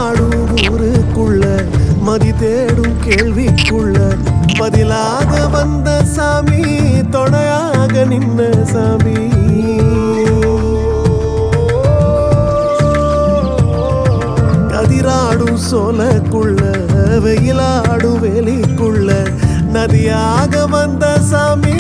கதிராடும் ஊருக்குள்ள மதி தேடும் கேள்விக்குள்ள பதிலாக வந்த சாமி தொடையாக நின்ன சாமி கதிராடும் சோலைக்குள்ள வெயிலாடும் வேலிக்குள்ள நதியாக வந்த சாமி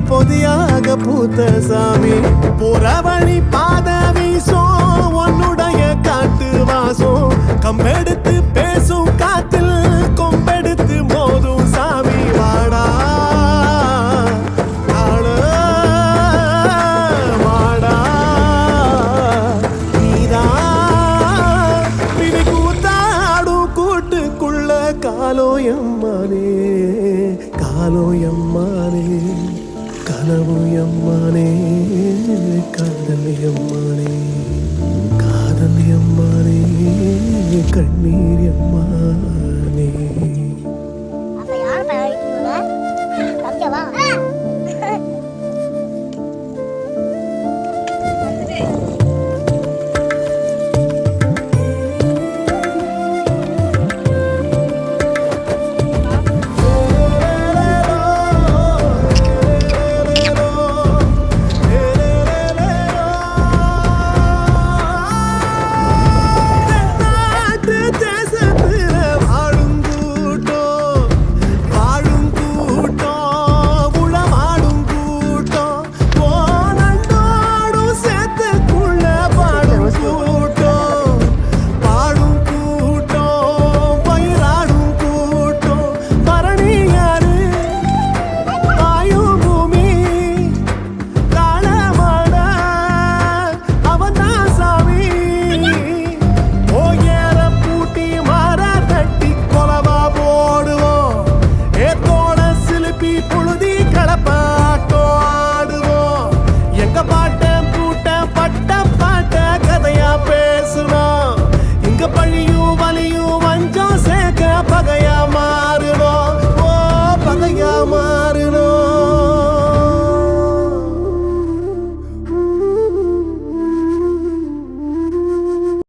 பொதியாக பூத்த சாமி புறவழி பாத வீசும் உன்னுடைய காட்டு வாசம் கம்பெடுத்து பேசும் காத்தில் கொம்பெடுத்து மோதும் சாமி வாடா வாடா நீதான் பிடி கூத்தாடும் கூட்டுக்குள்ள காலோயம்மானே காலோயம்மானே கனவுயம்மானே காதலியம்மானே காதலியம்மானே கண்ணீரியம்மா